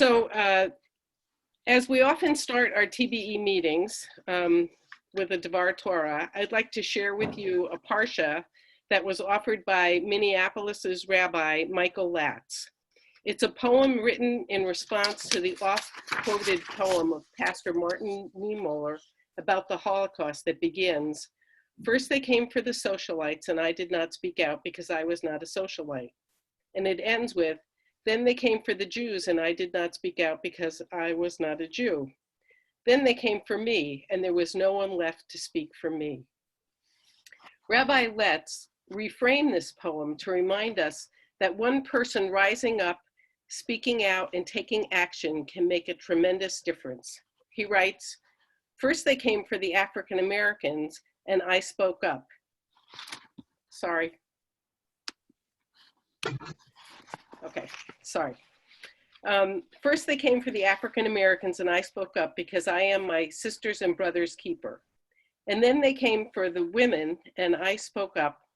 As we often start our TBE meetings with a Devar Torah, I'd like to share with you a parsha that was offered by Minneapolis's Rabbi Michael Latz. It's a poem written in response to the oft-quoted poem of Pastor Martin Niemöller about the Holocaust that begins, "First they came for the socialites, and I did not speak out because I was not a socialite." And it ends with, "Then they came for the Jews, and I did not speak out because I was not a Jew. Then they came for me, and there was no one left to speak for me." Rabbi Letts reframed this poem to remind us that one person rising up, speaking out, and taking action can make a tremendous difference. He writes, "First they came for the African Americans, and I spoke up." First they came for the African Americans, and I spoke up because I am my sisters and brothers' keeper. And then they came for the women, and I spoke up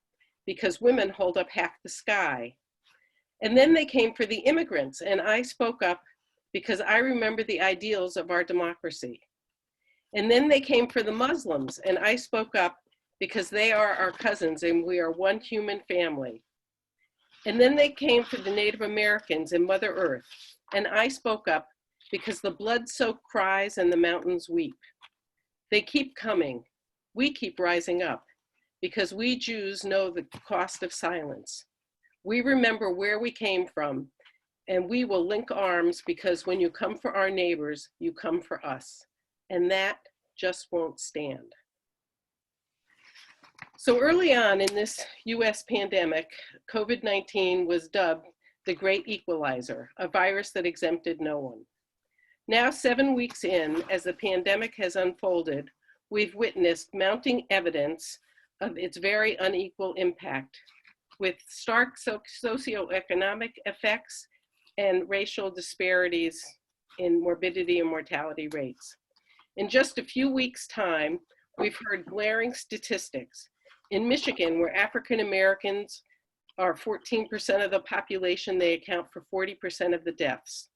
because women hold up half the sky. And then they came for the immigrants, and I spoke up because I remember the ideals of our democracy. And then they came for the Muslims, and I spoke up because they are our cousins and we are one human family. And then they came for the Native Americans and Mother Earth, and I spoke up because the blood-soaked cries and the mountains weep. They keep coming. We keep rising up because we Jews know the cost of silence. We remember where we came from, and we will link arms because when you come for our neighbors, you come for us. And that just won't stand. So early on in this US pandemic, COVID-19 was dubbed the Great Equalizer, a virus that exempted no one. Now, 7 weeks in, as the pandemic has unfolded, we've witnessed mounting evidence of its very unequal impact, with stark socioeconomic effects and racial disparities in morbidity and mortality rates. In just a few weeks' time, we've heard glaring statistics. In Michigan, where African Americans are 14% of the population, they account for 40% of the deaths,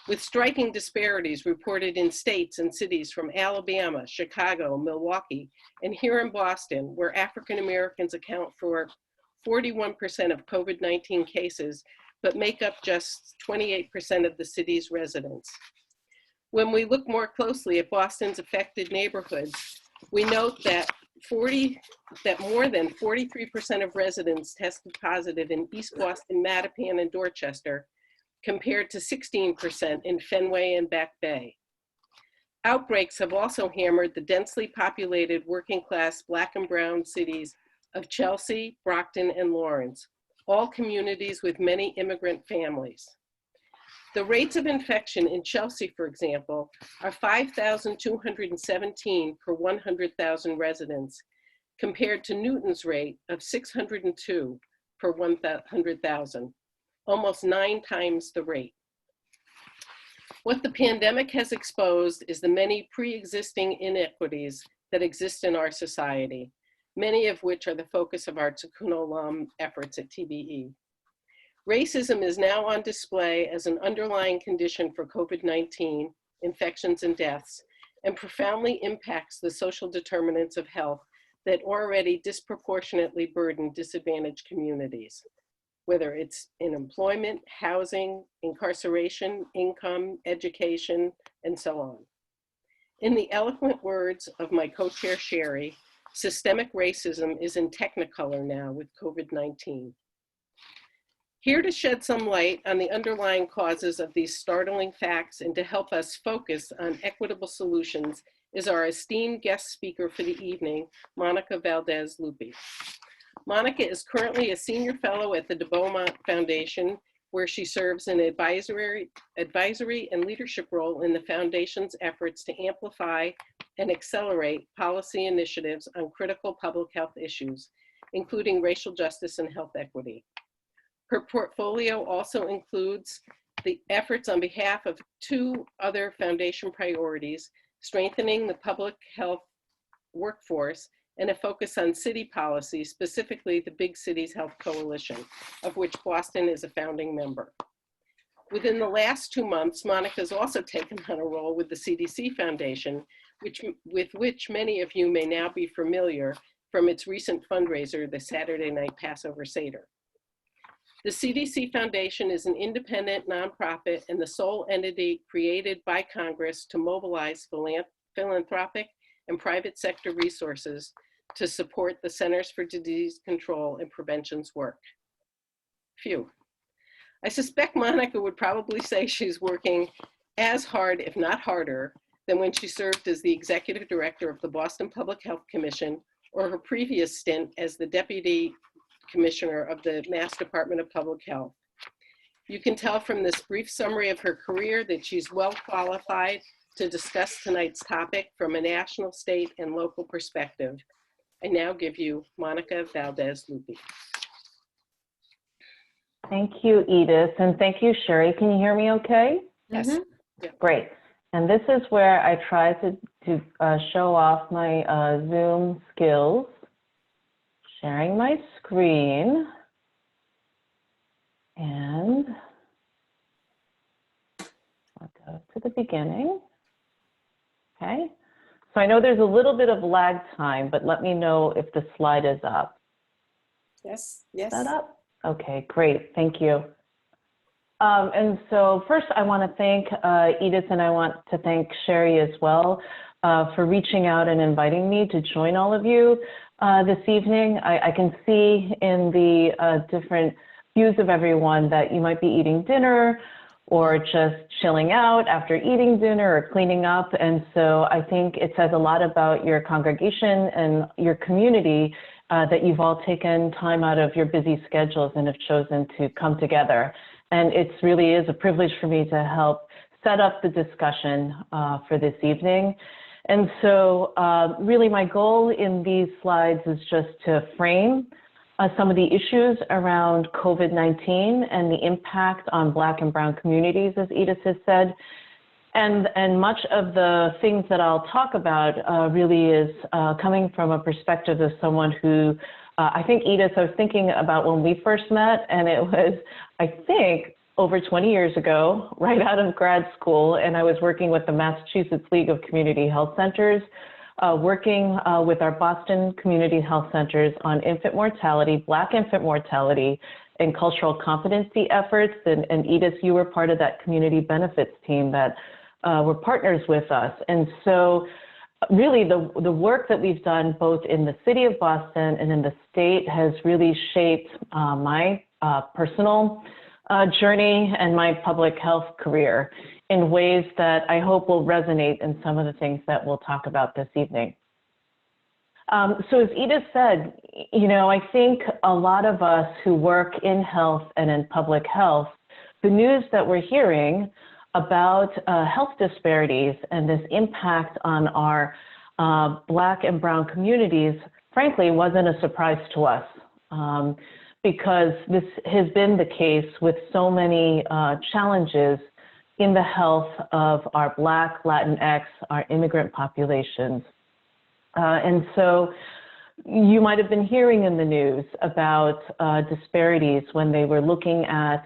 with striking disparities reported in states and cities from Alabama, Chicago, Milwaukee, and here in Boston, where African Americans account for 41% of COVID-19 cases, but make up just 28% of the city's residents. When we look more closely at Boston's affected neighborhoods, we note that more than 43% of residents tested positive in East Boston, Mattapan, and Dorchester, compared to 16% in Fenway and Back Bay. Outbreaks have also hammered the densely populated working-class Black and brown cities of Chelsea, Brockton, and Lawrence, all communities with many immigrant families. The rates of infection in Chelsea, for example, are 5,217 per 100,000 residents, compared to Newton's rate of 602 per 100,000, almost 9 times the rate. What the pandemic has exposed is the many pre-existing inequities that exist in our society, many of which are the focus of our Tikkun Olam efforts at TBE. Racism is now on display as an underlying condition for COVID-19 infections and deaths, and profoundly impacts the social determinants of health that already disproportionately burden disadvantaged communities, whether it's in employment, housing, incarceration, income, education, and so on. In the eloquent words of my co-chair Sherry, systemic racism is in technicolor now with COVID-19. Here to shed some light on the underlying causes of these startling facts and to help us focus on equitable solutions is our esteemed guest speaker for the evening, Monica Valdez-Lupi. Monica is currently a senior fellow at the de Beaumont Foundation, where she serves in advisory and leadership role in the foundation's efforts to amplify and accelerate policy initiatives on critical public health issues, including racial justice and health equity. Her portfolio also includes the efforts on behalf of 2 other foundation priorities, strengthening the public health workforce and a focus on city policy, specifically the Big Cities Health Coalition, of which Boston is a founding member. Within the last 2 months, Monica's also taken on a role with the CDC Foundation, with which many of you may now be familiar from its recent fundraiser, the Saturday Night Passover Seder. The CDC Foundation is an independent nonprofit and the sole entity created by Congress to mobilize philanthropic and private sector resources to support the Centers for Disease Control and Prevention's work. Phew. I suspect Monica would probably say she's working as hard, if not harder, than when she served as the executive director of the Boston Public Health Commission or her previous stint as the deputy commissioner of the Mass Department of Public Health. You can tell from this brief summary of her career that she's well qualified to discuss tonight's topic from a national, state, and local perspective. I now give you Monica Valdez-Lupi. Thank you, Edith, and thank you, Sherry. Can you hear me okay? Yes. Mm-hmm. Yeah. Great. And this is where I try to show off my Zoom skills. Sharing my screen. And I'll go to the beginning. Okay. So I know there's a little bit of lag time, but let me know if the slide is up. Yes, yes. Is that up? Okay, great, thank you. And so first I want to thank Edith, and I want to thank Sherry as well for reaching out and inviting me to join all of you this evening. I can see in the different views of everyone that you might be eating dinner or just chilling out after eating dinner or cleaning up. And so I think it says a lot about your congregation and your community that you've all taken time out of your busy schedules and have chosen to come together. And it really is a privilege for me to help set up the discussion for this evening. And so really my goal in these slides is just to frame some of the issues around COVID-19 and the impact on Black and Brown communities, as Edith has said. And much of the things that I'll talk about really is coming from a perspective of someone who, I think, Edith, I was thinking about when we first met, and it was, I think, over 20 years ago, right out of grad school, and I was working with the Massachusetts League of Community Health Centers, working with our Boston Community Health Centers on infant mortality, Black infant mortality, and cultural competency efforts. And Edith, you were part of that community benefits team that were partners with us. And so really the work that we've done both in the city of Boston and in the state has really shaped my personal journey and my public health career in ways that I hope will resonate in some of the things that we'll talk about this evening. So as Edith said, you know, I think a lot of us who work in health and in public health, the news that we're hearing about health disparities and this impact on our Black and Brown communities, frankly, wasn't a surprise to us because this has been the case with so many challenges in the health of our Black, Latinx, our immigrant populations. And so you might have been hearing in the news about disparities when they were looking at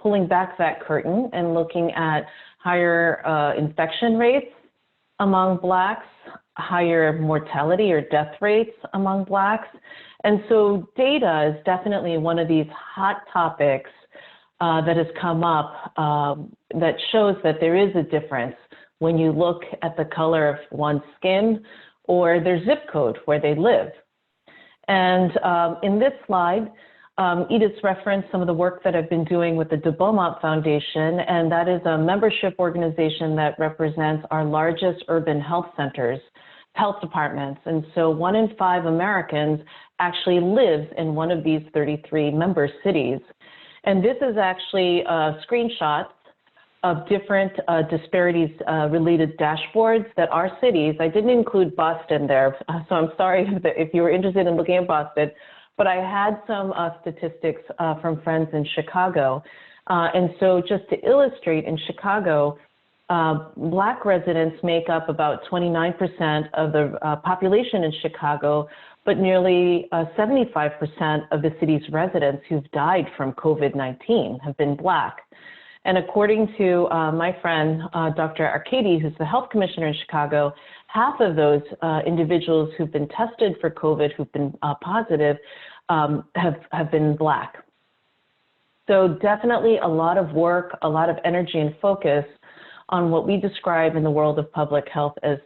pulling back that curtain and looking at higher infection rates among Blacks, higher mortality or death rates among Blacks. And so data is definitely one of these hot topics that has come up that shows that there is a difference when you look at the color of one's skin or their zip code where they live. And in this slide, Edith's referenced some of the work that I've been doing with the de Beaumont Foundation, and that is a membership organization that represents our largest urban health centers, health departments. And so 1 in 5 Americans actually lives in one of these 33 member cities. And this is actually screenshots of different disparities related dashboards that our cities, I didn't include Boston there, so I'm sorry if you were interested in looking at Boston, but I had some statistics from friends in Chicago. And so just to illustrate, in Chicago, Black residents make up about 29% of the population in Chicago, but nearly 75% of the city's residents who've died from COVID-19 have been Black. And according to my friend, Dr. Arcady, who's the health commissioner in Chicago, half of those individuals who've been tested for COVID, who've been positive, have been Black. So definitely a lot of work, a lot of energy and focus on what we describe in the world of public health as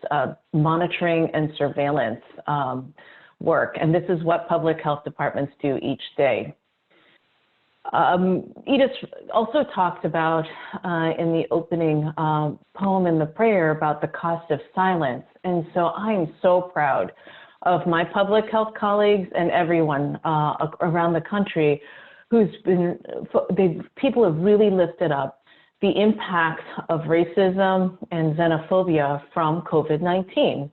monitoring and surveillance work. And this is what public health departments do each day. Edith also talked about in the opening poem in the prayer about the cost of silence. And so I'm so proud of my public health colleagues and everyone around the country who's been, people have really lifted up the impact of racism and xenophobia from COVID-19.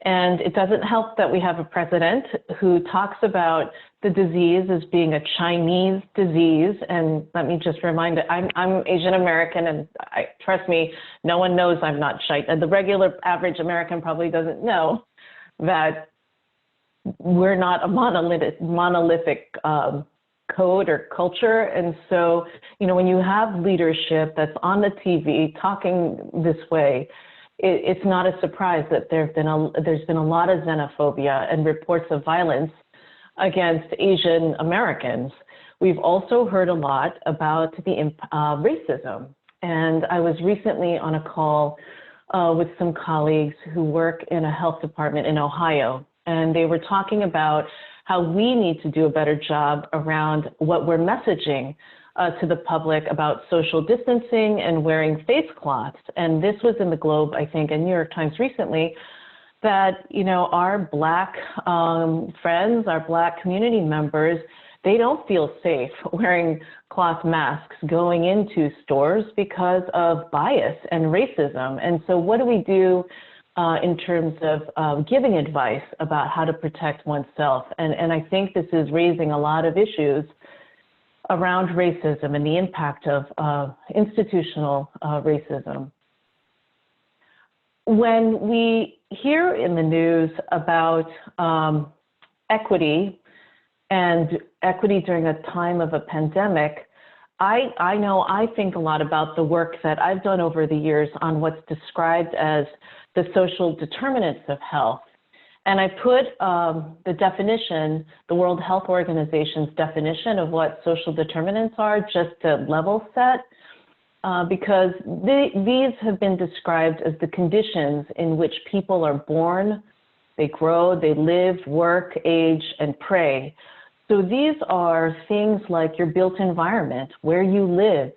And it doesn't help that we have a president who talks about the disease as being a Chinese disease. And let me just remind you, I'm Asian American, and trust me, no one knows I'm not Chinese. And the regular average American probably doesn't know that we're not a monolithic code or culture. And so, you know, when you have leadership that's on the TV talking this way, it's not a surprise that there's been a lot of xenophobia and reports of violence against Asian Americans. We've also heard a lot about the racism. And I was recently on a call with some colleagues who work in a health department in Ohio, and they were talking about how we need to do a better job around what we're messaging to the public about social distancing and wearing face cloths. And this was in the Globe, I think, and New York Times recently, that, you know, our Black friends, our Black community members, they don't feel safe wearing cloth masks going into stores because of bias and racism. And so what do we do in terms of giving advice about how to protect oneself? And I think this is raising a lot of issues around racism and the impact of institutional racism. When we hear in the news about equity and equity during a time of a pandemic, I know I think a lot about the work that I've done over the years on what's described as the social determinants of health. And I put the definition, the World Health Organization's definition of what social determinants are, just to level set, because these have been described as the conditions in which people are born, they grow, they live, work, age, and pray. So these are things like your built environment, where you live,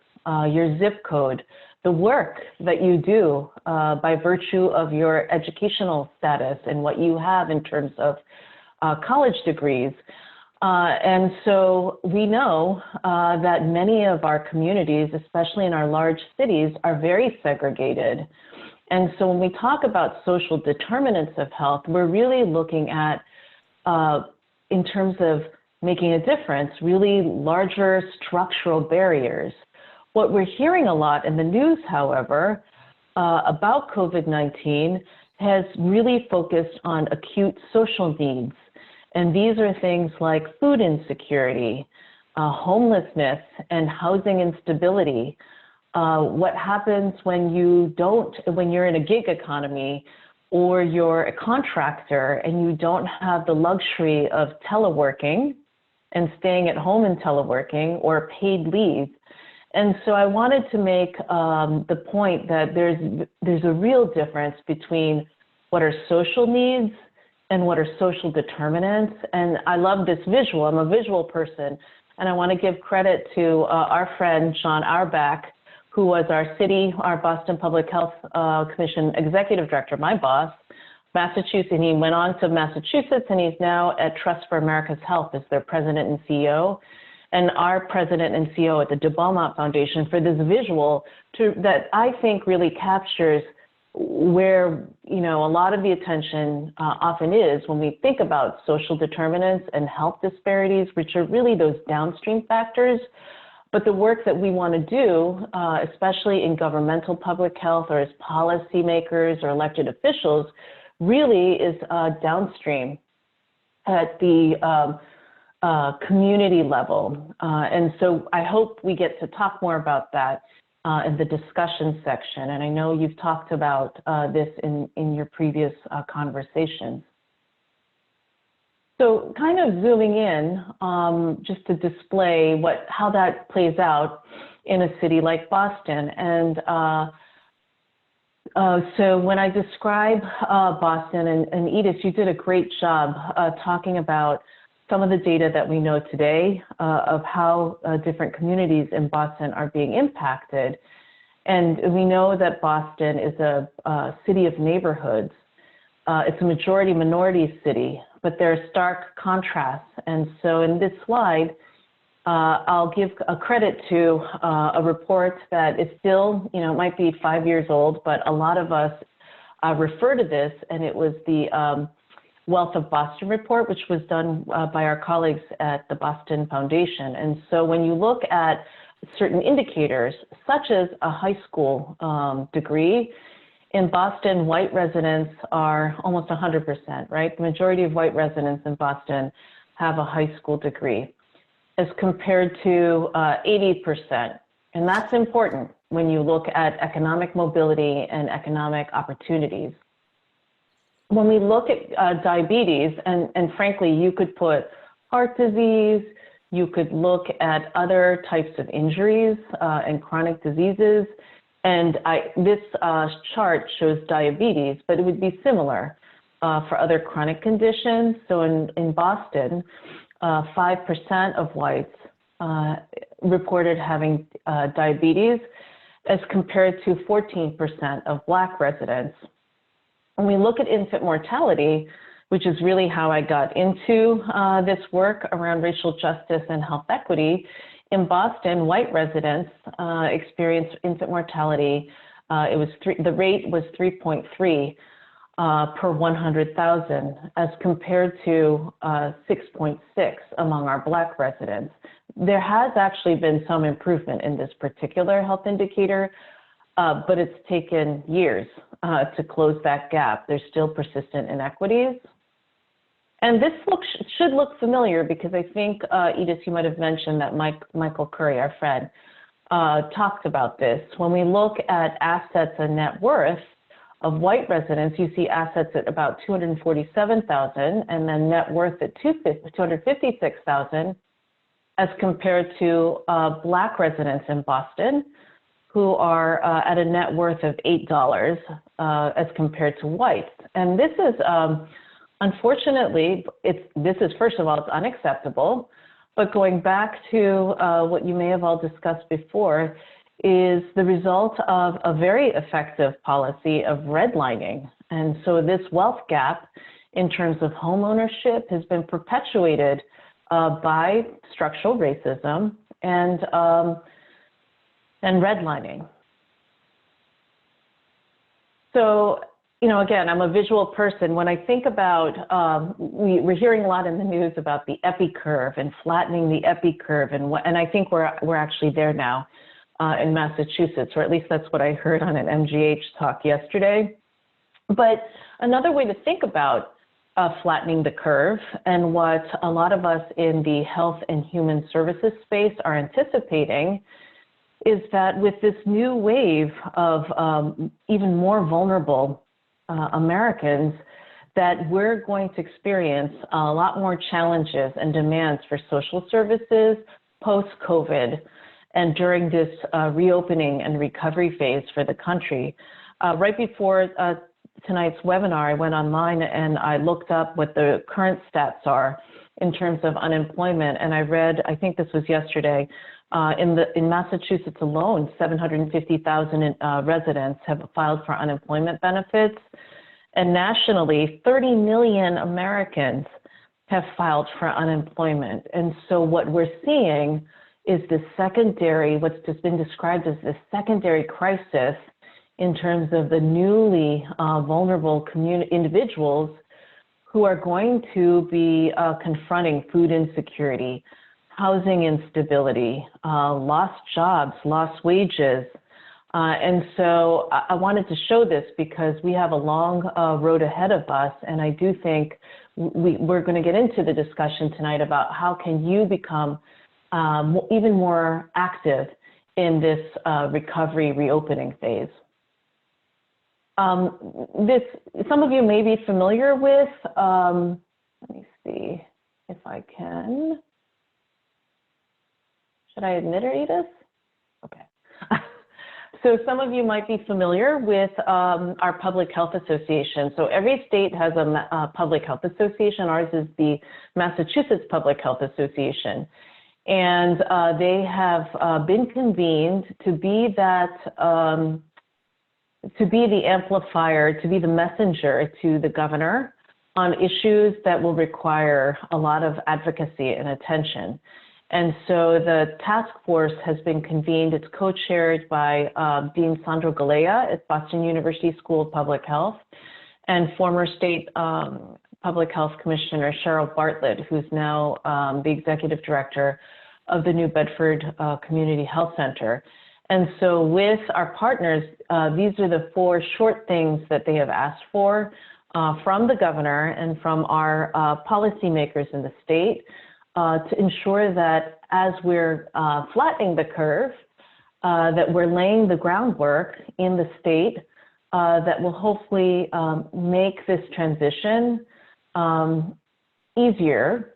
your zip code, the work that you do by virtue of your educational status and what you have in terms of college degrees. And so we know that many of our communities, especially in our large cities, are very segregated. And so when we talk about social determinants of health, we're really looking at, in terms of making a difference, really larger structural barriers. What we're hearing a lot in the news, however, about COVID-19 has really focused on acute social needs. And these are things like food insecurity, homelessness, and housing instability. What happens when you're in a gig economy or you're a contractor and you don't have the luxury of teleworking and staying at home and teleworking or paid leave. And so I wanted to make the point that there's a real difference between what are social needs and what are social determinants. And I love this visual. I'm a visual person. And I want to give credit to our friend, John Auerbach, who was our Boston Public Health Commission Executive Director, my boss, Massachusetts. And he went on to Massachusetts, and he's now at Trust for America's Health as their president and CEO. And our president and CEO at the de Beaumont Foundation for this visual that I think really captures where, you know, a lot of the attention often is when we think about social determinants and health disparities, which are really those downstream factors. But the work that we want to do, especially in governmental public health or as policymakers or elected officials, really is downstream at the community level. And so I hope we get to talk more about that in the discussion section. And I know you've talked about this in your previous conversations. So kind of zooming in, just to display how that plays out in a city like Boston. And so when I describe Boston, and Edith, you did a great job talking about some of the data that we know today of how different communities in Boston are being impacted. And we know that Boston is a city of neighborhoods. It's a majority minority city, but there are stark contrasts. And so in this slide, I'll give a credit to a report that is still, it might be 5 years old, but a lot of us refer to this, and it was the Wealth of Boston report, which was done by our colleagues at the Boston Foundation. And so when you look at certain indicators, such as a high school degree, in Boston, white residents are almost 100%, right? The majority of white residents in Boston have a high school degree, as compared to 80%. And that's important when you look at economic mobility and economic opportunities. When we look at diabetes, and frankly, you could put heart disease, you could look at other types of injuries and chronic diseases. And this chart shows diabetes, but it would be similar for other chronic conditions. So in Boston, 5% of whites reported having diabetes, as compared to 14% of Black residents. When we look at infant mortality, which is really how I got into this work around racial justice and health equity, in Boston, white residents experienced infant mortality. The rate was 3.3 per 100,000, as compared to 6.6 among our Black residents. There has actually been some improvement in this particular health indicator, but it's taken years to close that gap. There's still persistent inequities. And this should look familiar, because I think, Edith, you might have mentioned that Michael Curry, our friend, talked about this. When we look at assets and net worth of white residents, you see assets at about $247,000 and then net worth at $256,000, as compared to Black residents in Boston, who are at a net worth of $8 as compared to whites. And this is, unfortunately, first of all, it's unacceptable. But going back to what you may have all discussed before, is the result of a very effective policy of redlining. And so this wealth gap in terms of home ownership has been perpetuated by structural racism and redlining. So, again, I'm a visual person. When I think about, we're hearing a lot in the news about the epi curve and flattening the epi curve, and I think we're actually there now in Massachusetts, or at least that's what I heard on an MGH talk yesterday. But another way to think about flattening the curve, and what a lot of us in the health and human services space are anticipating, is that with this new wave of even more vulnerable Americans, that we're going to experience a lot more challenges and demands for social services post-COVID and during this reopening and recovery phase for the country. Right before tonight's webinar, I went online and I looked up what the current stats are in terms of unemployment, and I read, I think this was yesterday, in Massachusetts alone, 750,000 residents have filed for unemployment benefits. And nationally, 30 million Americans have filed for unemployment. And so what we're seeing is this secondary, what's just been described as this secondary crisis in terms of the newly vulnerable individuals who are going to be confronting food insecurity, housing instability, lost jobs, lost wages. And so I wanted to show this because we have a long road ahead of us. And I do think we're going to get into the discussion tonight about how can you become even more active in this recovery reopening phase. Some of you may be familiar with, let me see if I can. Should I admit or Edith? Okay. So some of you might be familiar with our public health association. So every state has a public health association. Ours is the Massachusetts Public Health Association. And they have been convened to be that, to be the amplifier, to be the messenger to the governor on issues that will require a lot of advocacy and attention. And so the task force has been convened. It's co-chaired by Dean Sandro Galea at Boston University School of Public Health and former state Public Health Commissioner Cheryl Bartlett, who's now the executive director of the New Bedford Community Health Center. And so with our partners, these are the 4 short things that they have asked for from the governor and from our policymakers in the state to ensure that as we're flattening the curve, that we're laying the groundwork in the state that will hopefully make this transition easier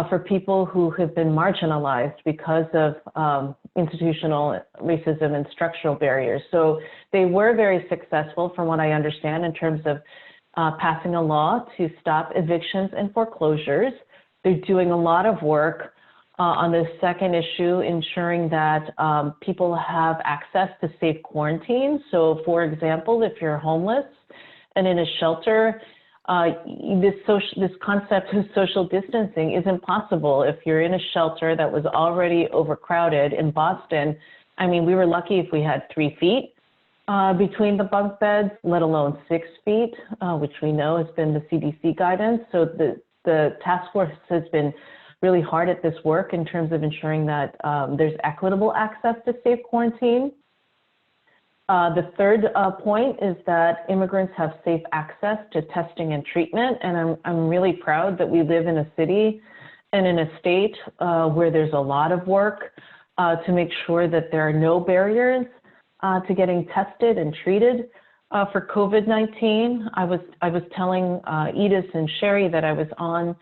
for people who have been marginalized because of institutional racism and structural barriers. So they were very successful, from what I understand, in terms of passing a law to stop evictions and foreclosures. They're doing a lot of work on the second issue, ensuring that people have access to safe quarantine. So for example, if you're homeless and in a shelter, this concept of social distancing isn't possible if you're in a shelter that was already overcrowded. In Boston, I mean, we were lucky if we had 3 feet between the bunk beds, let alone 6 feet, which we know has been the CDC guidance. So the task force has been really hard at this work in terms of ensuring that there's equitable access to safe quarantine. The third point is that immigrants have safe access to testing and treatment. And I'm really proud that we live in a city and in a state where there's a lot of work to make sure that there are no barriers to getting tested and treated for COVID-19. I was telling Edith and Sherry that I was on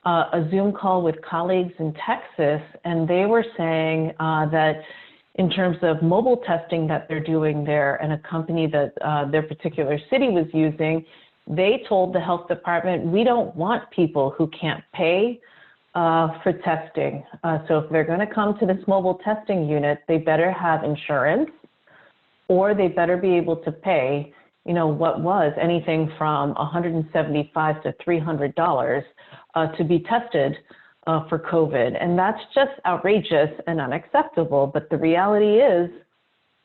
a Zoom call with colleagues in Texas, and they were saying that in terms of mobile testing that they're doing there, and a company that their particular city was using, they told the health department, we don't want people who can't pay for testing. So if they're going to come to this mobile testing unit, they better have insurance, or they better be able to pay, you know, what was anything from $175 to $300 to be tested for COVID. And that's just outrageous and unacceptable. But the reality is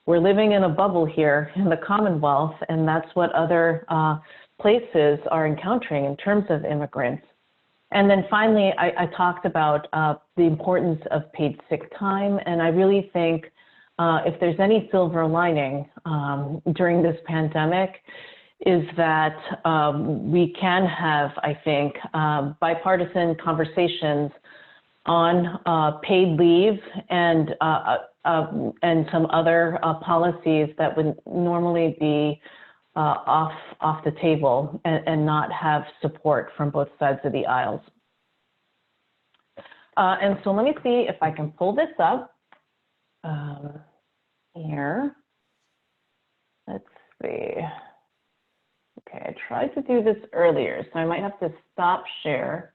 we're living in a bubble here in the Commonwealth, and that's what other places are encountering in terms of immigrants. And then finally, I talked about the importance of paid sick time. And I really think if there's any silver lining during this pandemic, is that we can have, I think, bipartisan conversations on paid leave and some other policies that would normally be off the table and not have support from both sides of the aisles. And so let me see if I can pull this up here. Let's see. Okay, I tried to do this earlier, so I might have to stop share.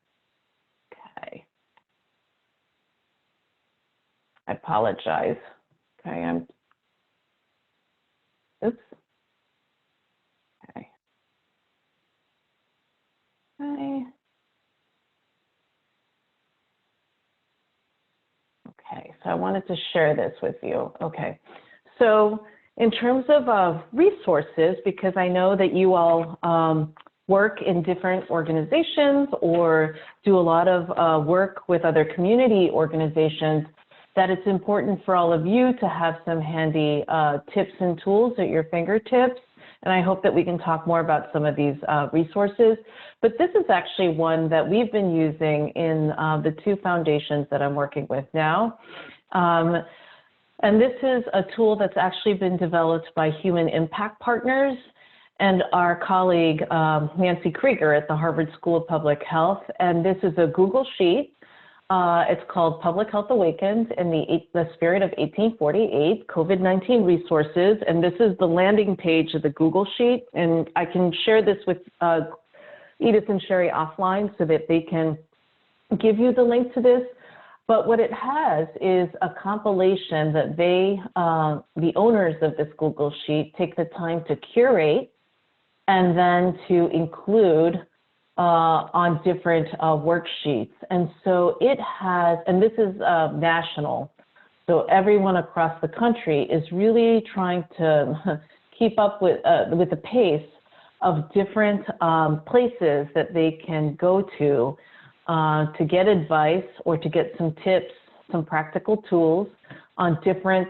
Okay. I apologize. Okay, oops. Okay. Okay. Okay, so I wanted to share this with you. Okay, so in terms of resources, because I know that you all work in different organizations or do a lot of work with other community organizations, that it's important for all of you to have some handy tips and tools at your fingertips. And I hope that we can talk more about some of these resources. But this is actually one that we've been using in the 2 foundations that I'm working with now. And this is a tool that's actually been developed by Human Impact Partners and our colleague, Nancy Krieger at the Harvard School of Public Health. And this is a Google Sheet. It's called Public Health Awakened in the Spirit of 1848, COVID-19 Resources. And this is the landing page of the Google Sheet. And I can share this with Edith and Sherry offline so that they can give you the link to this. But what it has is a compilation that they, the owners of this Google Sheet, take the time to curate and then to include on different worksheets. And so it has, and this is national, so everyone across the country is really trying to keep up with the pace of different places that they can go to get advice or to get some tips, some practical tools on different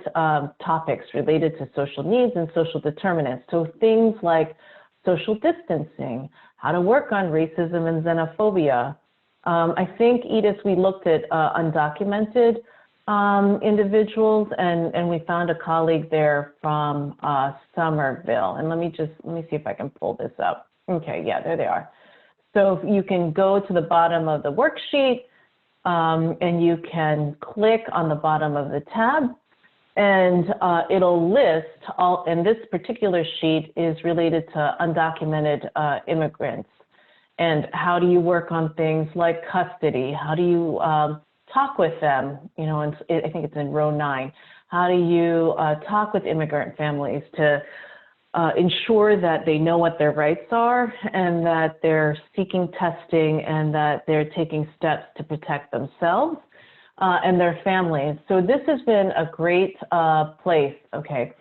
topics related to social needs and social determinants. So things like social distancing, how to work on racism and xenophobia. I think, Edith, we looked at undocumented individuals, and we found a colleague there from Somerville. And let me see if I can pull this up. Okay, yeah, there they are. So you can go to the bottom of the worksheet, and you can click on the bottom of the tab, and it'll list all, and this particular sheet is related to undocumented immigrants. And how do you work on things like custody? How do you talk with them? You know, and I think it's in row 9. How do you talk with immigrant families to ensure that they know what their rights are and that they're seeking testing and that they're taking steps to protect themselves and their families. So this has been a great place. Okay,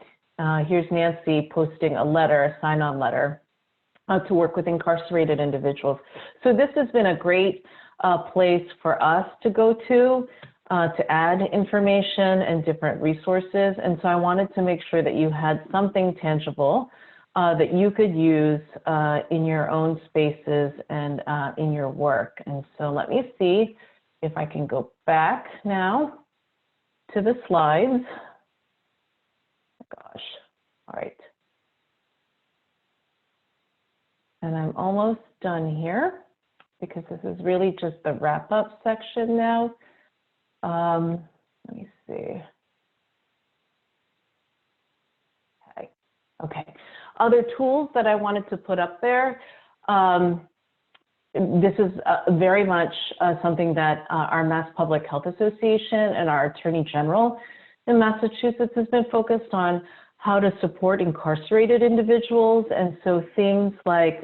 here's Nancy posting a letter, a sign-on letter to work with incarcerated individuals. So this has been a great place for us to go to add information and different resources. And so I wanted to make sure that you had something tangible that you could use in your own spaces and in your work. And so let me see if I can go back now to the slides. Gosh, all right. And I'm almost done here because this is really just the wrap-up section now. Let me see. Okay. Other tools that I wanted to put up there. This is very much something that our Mass Public Health Association and our Attorney General in Massachusetts has been focused on how to support incarcerated individuals. And so things like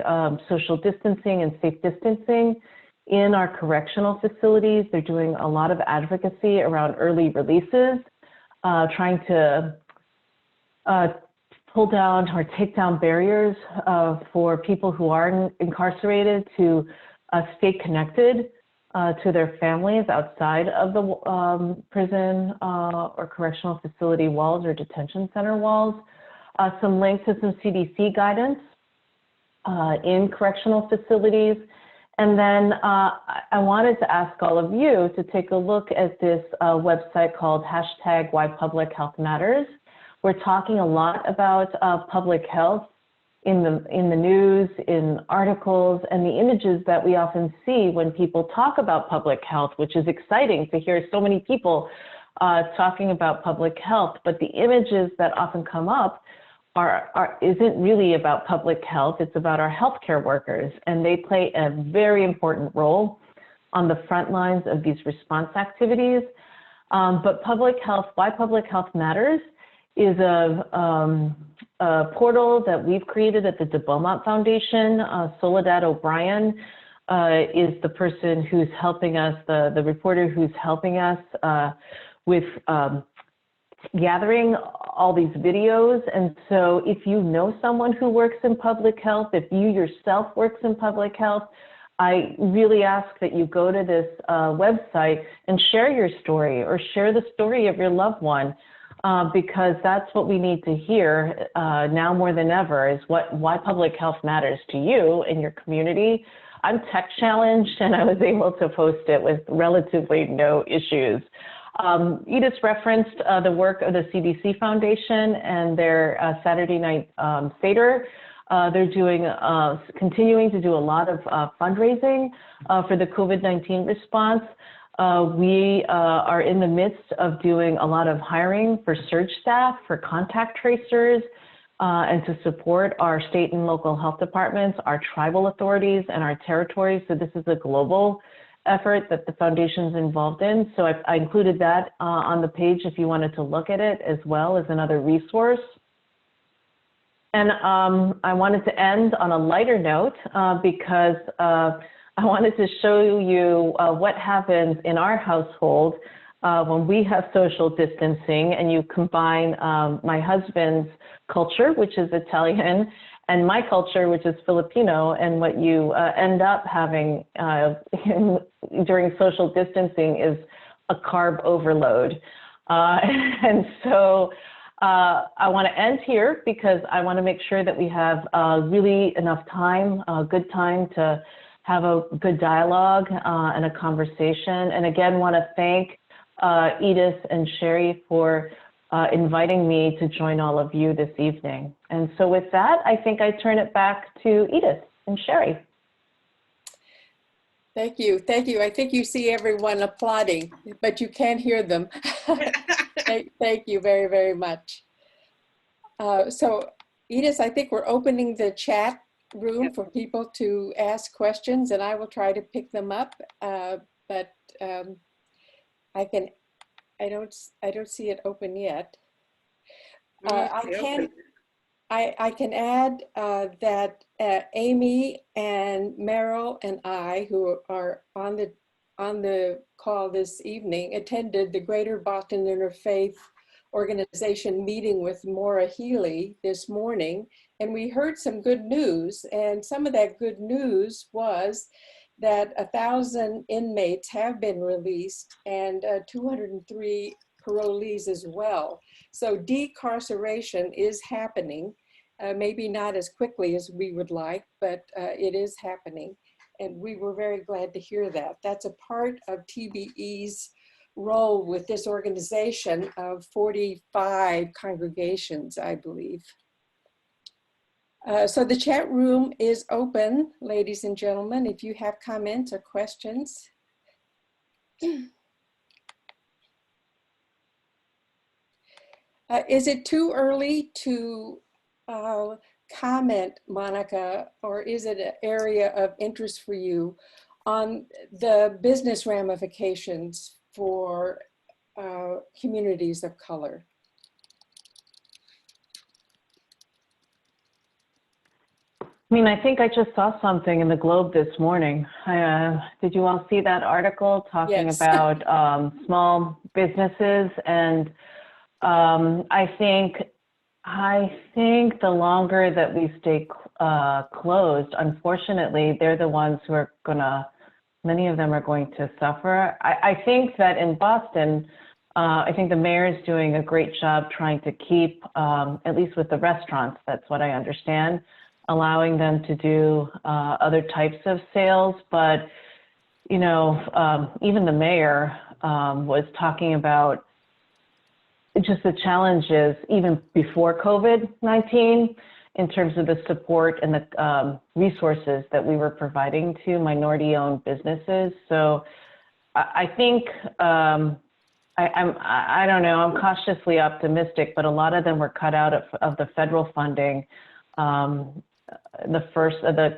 social distancing and safe distancing in our correctional facilities. They're doing a lot of advocacy around early releases, trying to pull down or take down barriers for people who are incarcerated to stay connected to their families outside of the prison or correctional facility walls or detention center walls. Some links to some CDC guidance in correctional facilities. And then I wanted to ask all of you to take a look at this website called #WhyPublicHealthMatters. We're talking a lot about public health in the news, in articles, and the images that we often see when people talk about public health, which is exciting to hear so many people talking about public health. But the images that often come up isn't really about public health. It's about our healthcare workers, and they play a very important role on the front lines of these response activities. But public health, Why Public Health Matters, is a portal that we've created at the de Beaumont Foundation. Soledad O'Brien is the person who's helping us, the reporter who's helping us with gathering all these videos. And so if you know someone who works in public health, if you yourself works in public health, I really ask that you go to this website and share your story or share the story of your loved one, because that's what we need to hear now more than ever is why public health matters to you and your community. I'm tech challenged and I was able to post it with relatively no issues. Edith referenced the work of the CDC Foundation and their Saturday night Seder. They're doing, continuing to do a lot of fundraising for the COVID-19 response. We are in the midst of doing a lot of hiring for surge staff, for contact tracers, and to support our state and local health departments, our tribal authorities, and our territories. So this is a global effort that the foundation's involved in. So I included that on the page if you wanted to look at it as well as another resource. And I wanted to end on a lighter note because I wanted to show you what happens in our household when we have social distancing and you combine my husband's culture, which is Italian, and my culture, which is Filipino, and what you end up having during social distancing is a carb overload. And so I want to end here because I want to make sure that we have really enough time, good time to have a good dialogue and a conversation. And again, want to thank Edith and Sherry for inviting me to join all of you this evening. And so with that, I think I turn it back to Edith and Sherry. Thank you. Thank you. I think you see everyone applauding, but you can't hear them. Thank you very, very much. So Edith, I think we're opening the chat room for people to ask questions, and I will try to pick them up. But I don't see it open yet. I can add that Amy and Meryl and I, who are on the call this evening, attended the Greater Boston Interfaith Organization meeting with Maura Healy this morning, and we heard some good news. And some of that good news was that 1,000 inmates have been released and 203 parolees as well. So decarceration is happening, maybe not as quickly as we would like, but it is happening. And we were very glad to hear that. That's a part of TBE's role with this organization of 45 congregations, I believe. So the chat room is open, ladies and gentlemen, if you have comments or questions. Is it too early to comment, Monica, or is it an area of interest for you on the business ramifications for communities of color? I mean, I think I just saw something in the Globe this morning. Did you all see that article talking Yes. about small businesses? And I think the longer that we stay closed, unfortunately, they're the ones who are many of them are going to suffer. I think that in Boston, I think the mayor is doing a great job trying to keep, at least with the restaurants, that's what I understand, allowing them to do other types of sales. But, you know, even the mayor was talking about just the challenges even before COVID-19 in terms of the support and the resources that we were providing to minority-owned businesses. So I think, I don't know, I'm cautiously optimistic, but a lot of them were cut out of the federal funding, the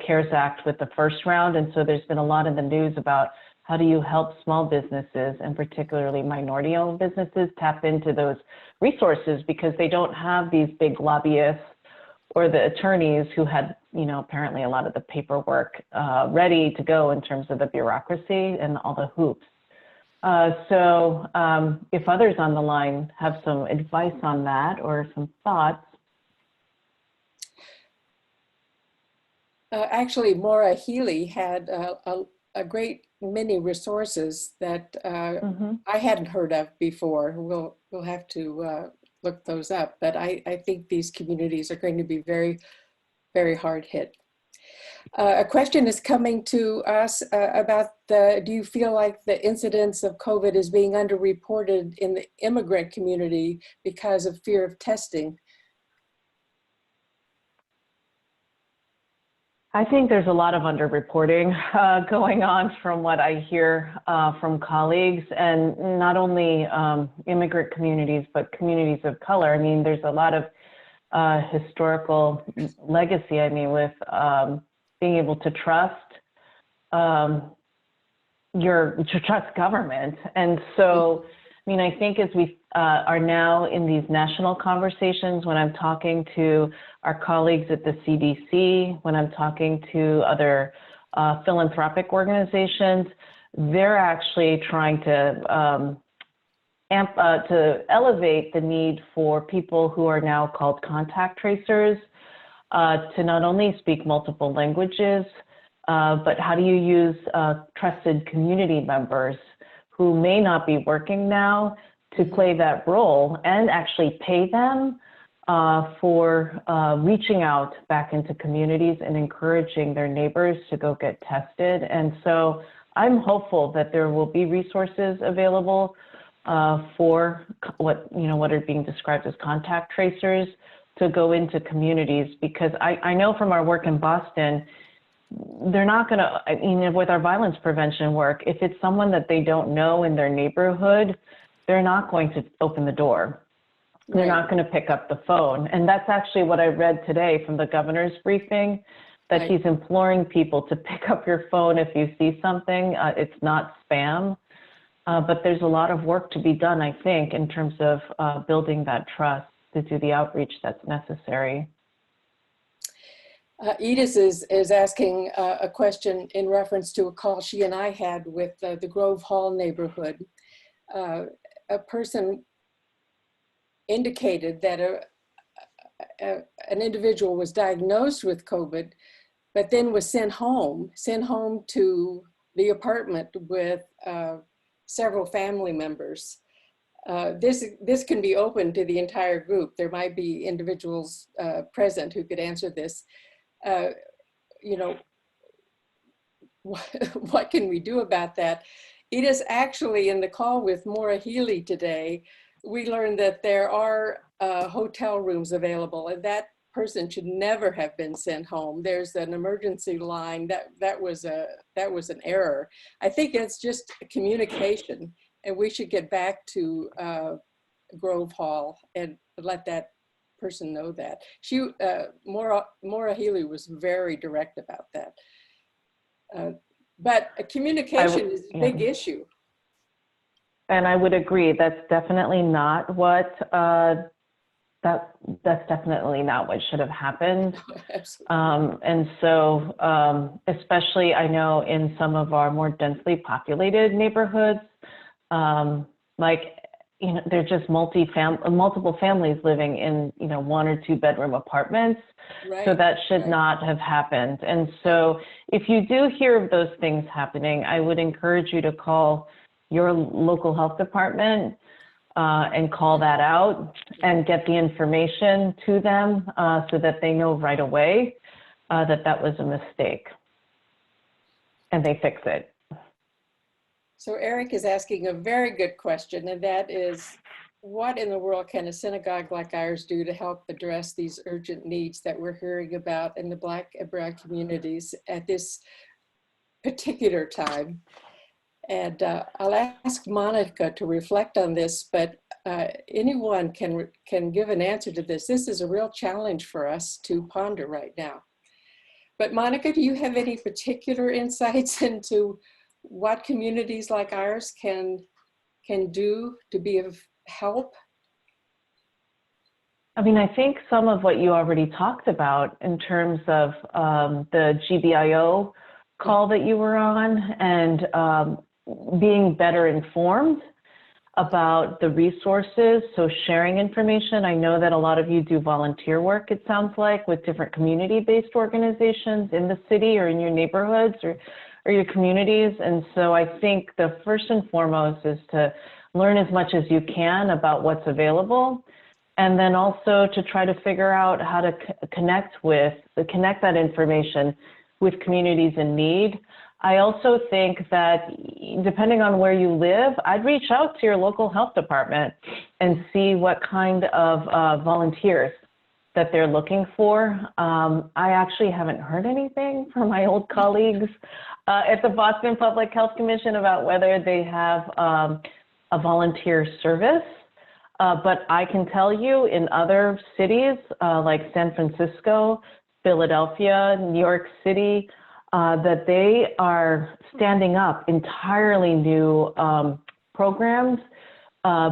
CARES Act with the first round. And so there's been a lot in the news about how do you help small businesses and particularly minority-owned businesses tap into those resources, because they don't have these big lobbyists or the attorneys who had, you know, apparently a lot of the paperwork ready to go in terms of the bureaucracy and all the hoops. So if others on the line have some advice on that or some thoughts. Actually, Maura Healy had a great many resources that I hadn't heard of before. We'll have to look those up, but I think these communities are going to be very, very hard hit. A question is coming to us about do you feel like the incidence of COVID is being underreported in the immigrant community because of fear of testing? I think there's a lot of underreporting going on from what I hear from colleagues, and not only immigrant communities, but communities of color. I mean, there's a lot of historical legacy, I mean, with being able to trust trust government. And so, I mean, I think as we are now in these national conversations, when I'm talking to our colleagues at the CDC, when I'm talking to other philanthropic organizations, they're actually trying to elevate the need for people who are now called contact tracers to not only speak multiple languages, but how do you use trusted community members who may not be working now to play that role and actually pay them for reaching out back into communities and encouraging their neighbors to go get tested. And so I'm hopeful that there will be resources available for what are being described as contact tracers to go into communities, because I know from our work in Boston, they're not going to, I mean, with our violence prevention work, if it's someone that they don't know in their neighborhood, they're not going to open the door. They're not going to pick up the phone. And that's actually what I read today from the governor's briefing, that he's imploring people to pick up your phone if you see something. It's not spam. But there's a lot of work to be done, I think, in terms of building that trust to do the outreach that's necessary. Edith is asking a question in reference to a call she and I had with the Grove Hall neighborhood. A person indicated that an individual was diagnosed with COVID, but then was sent home to the apartment with several family members. This can be open to the entire group. There might be individuals present who could answer this. What can we do about that? It is actually in the call with Maura Healy today, we learned that there are hotel rooms available, and that person should never have been sent home. There's an emergency line. That was an error. I think it's just communication, and we should get back to Grove Hall and let that person know that. Maura Healy was very direct about that. But communication is a big issue. And I would agree. That's definitely not what that's definitely not what should have happened. And so, especially I know in some of our more densely populated neighborhoods, they're just multiple families living in 1 or 2 bedroom apartments. Right. So that should not have happened. And so if you do hear of those things happening, I would encourage you to call your local health department and call that out and get the information to them so that they know right away that was a mistake and they fix it. So Eric is asking a very good question, and that is, what in the world can a synagogue like ours do to help address these urgent needs that we're hearing about in the Black and brown communities at this particular time? And I'll ask Monica to reflect on this, but anyone can give an answer to this. This is a real challenge for us to ponder right now. But Monica, do you have any particular insights into what communities like ours can do to be of help? I mean, I think some of what you already talked about in terms of the GBIO call that you were on, and being better informed about the resources, so sharing information. I know that a lot of you do volunteer work, it sounds like, with different community-based organizations in the city or in your neighborhoods or your communities. And so I think the first and foremost is to learn as much as you can about what's available and then also to try to figure out how to connect that information with communities in need. I also think that depending on where you live, I'd reach out to your local health department and see what kind of volunteers that they're looking for. I actually haven't heard anything from my old colleagues at the Boston Public Health Commission about whether they have a volunteer service. But I can tell you in other cities like San Francisco, Philadelphia, New York City, that they are standing up entirely new programs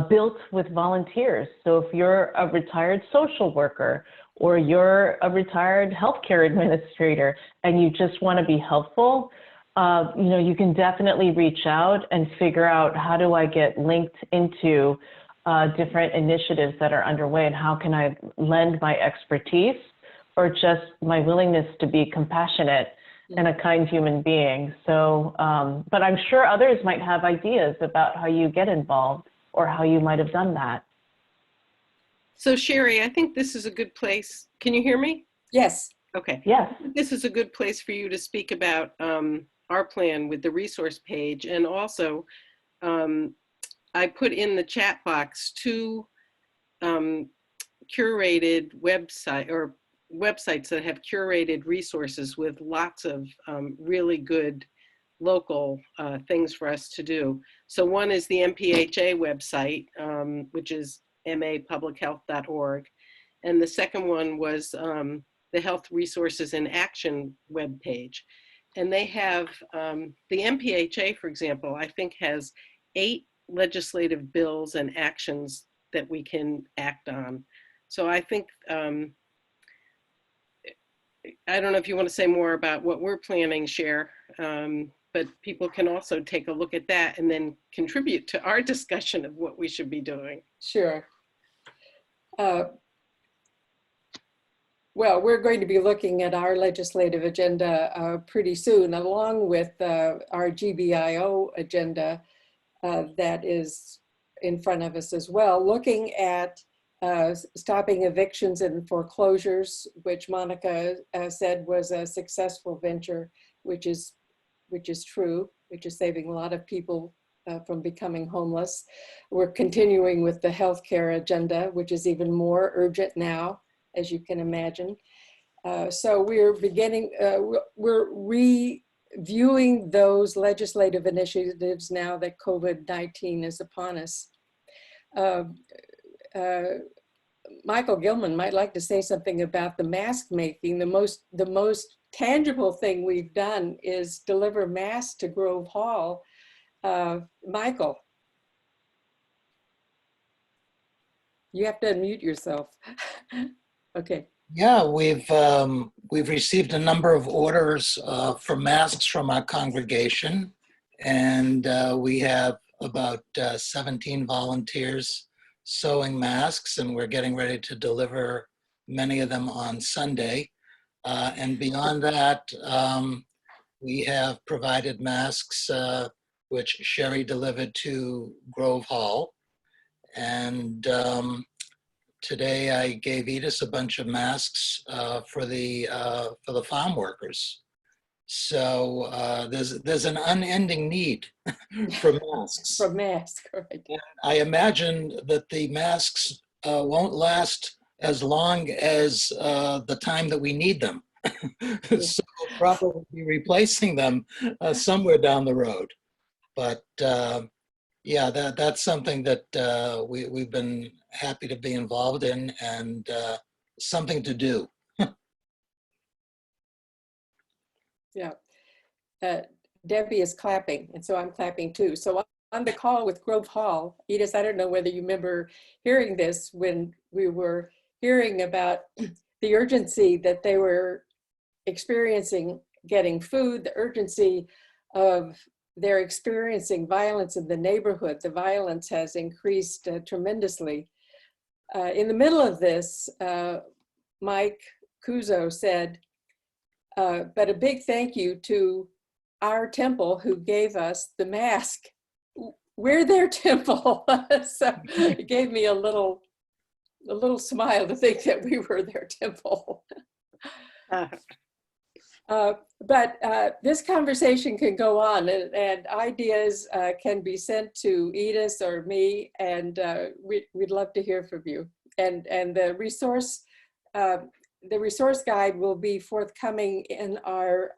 built with volunteers. So if you're a retired social worker or you're a retired healthcare administrator and you just want to be helpful, you can definitely reach out and figure out, how do I get linked into different initiatives that are underway, and how can I lend my expertise or just my willingness to be compassionate and a kind human being. So, but I'm sure others might have ideas about how you get involved or how you might have done that. So Sherry, I think this is a good place. Can you hear me? Yes. Okay. Yes. This is a good place for you to speak about our plan with the resource page. And also, I put in the chat box 2 curated websites that have curated resources with lots of really good local things for us to do. So one is the MPHA website, which is mapublichealth.org. And the second one was the Health Resources in Action webpage. And they have, the MPHA, for example, I think has 8 legislative bills and actions that we can act on. So I think, I don't know if you want to say more about what we're planning, Cher, but people can also take a look at that and then contribute to our discussion of what we should be doing. Sure. Well, we're going to be looking at our legislative agenda pretty soon, along with our GBIO agenda that is in front of us as well, looking at stopping evictions and foreclosures, which Monica said was a successful venture, which is true, which is saving a lot of people from becoming homeless. We're continuing with the healthcare agenda, which is even more urgent now, as you can imagine. So we're beginning, we're reviewing those legislative initiatives now that COVID-19 is upon us. Michael Gilman might like to say something about the mask making. The most tangible thing we've done is deliver masks to Grove Hall. Michael, you have to unmute yourself. Okay. Yeah, we've received a number of orders for masks from our congregation, and we have about 17 volunteers sewing masks, and we're getting ready to deliver many of them on Sunday. And beyond that, we have provided masks, which Sherry delivered to Grove Hall. And today I gave Edith a bunch of masks for the farm workers. So there's an unending need for masks. For masks, right. And I imagine that the masks won't last as long as the time that we need them. So we'll probably be replacing them somewhere down the road. But yeah, that's something that we've been happy to be involved in, and something to do. Yeah. Debbie is clapping, and so I'm clapping too. So on the call with Grove Hall, Edith, I don't know whether you remember hearing this when we were hearing about the urgency that they were experiencing getting food, the urgency of their experiencing violence in the neighborhood. The violence has increased tremendously. In the middle of this, Mike Kuzo said, but a big thank you to our temple who gave us the mask. We're their temple. So it gave me a little little smile to think that we were their temple. But this conversation can go on, and ideas can be sent to Edith or me, and we'd love to hear from you. And the resource guide will be forthcoming in our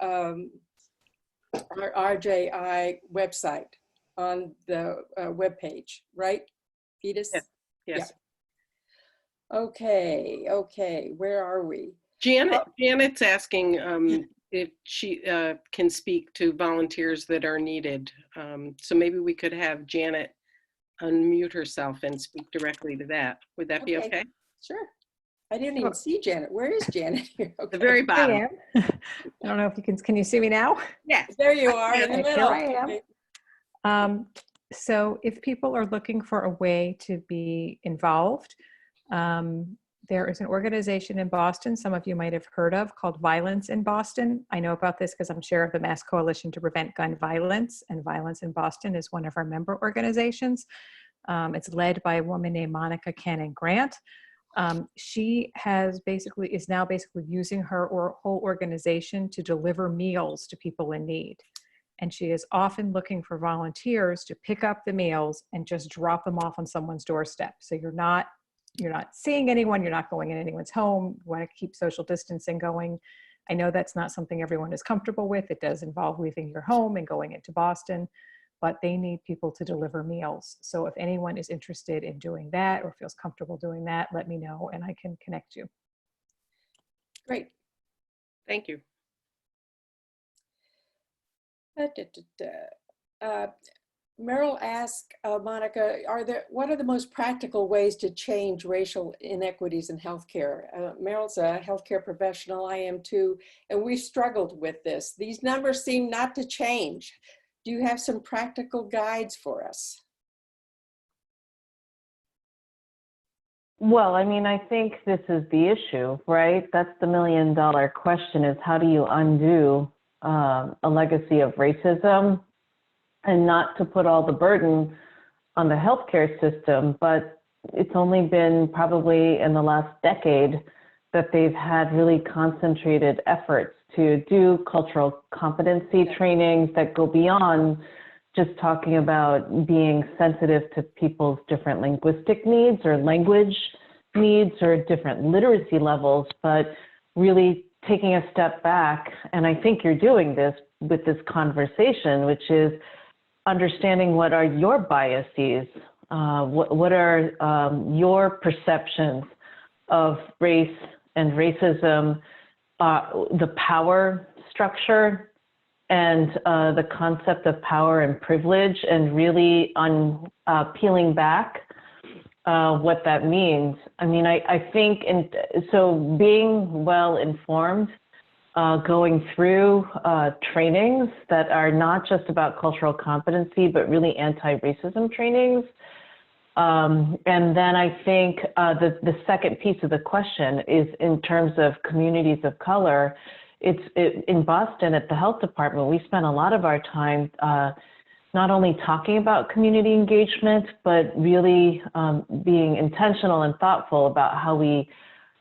RJI website on the webpage, right, Edith? Yes. Yes. Yeah. Okay, where are we? Janet's asking if she can speak to volunteers that are needed. So maybe we could have Janet unmute herself and speak directly to that. Would that be okay? Sure. I didn't even see Janet. Where is Janet here? Okay. The very bottom. I am. I don't know if you can you see me now? Yes. There you are in the Okay, middle. here I am. So if people are looking for a way to be involved, there is an organization in Boston, some of you might have heard of, called Violence in Boston. I know about this because I'm chair of the Mass Coalition to Prevent Gun Violence, and Violence in Boston is one of our member organizations. It's led by a woman named Monica Cannon Grant. She is now basically using her whole organization to deliver meals to people in need. And she is often looking for volunteers to pick up the meals and just drop them off on someone's doorstep. So you're not seeing anyone, you're not going in anyone's home, you want to keep social distancing going. I know that's not something everyone is comfortable with. It does involve leaving your home and going into Boston, but they need people to deliver meals. So if anyone is interested in doing that or feels comfortable doing that, let me know and I can connect you. Great. Thank you. Meryl asked Monica, what are the most practical ways to change racial inequities in healthcare? Meryl's a healthcare professional, I am too, and we've struggled with this. These numbers seem not to change. Do you have some practical guides for us? Well, I mean, I think this is the issue, right? That's the million-dollar question, is how do you undo a legacy of racism, and not to put all the burden on the healthcare system, but it's only been probably in the last decade that they've had really concentrated efforts to do cultural competency trainings that go beyond just talking about being sensitive to people's different linguistic needs or language needs or different literacy levels, but really taking a step back. And I think you're doing this with this conversation, which is understanding what are your biases, what are your perceptions of race and racism, the power structure, and the concept of power and privilege, and really peeling back what that means. I mean, I think, so being well informed, going through trainings that are not just about cultural competency, but really anti-racism trainings. And then I think the second piece of the question is in terms of communities of color. In Boston at the health department, we spent a lot of our time not only talking about community engagement, but really being intentional and thoughtful about how we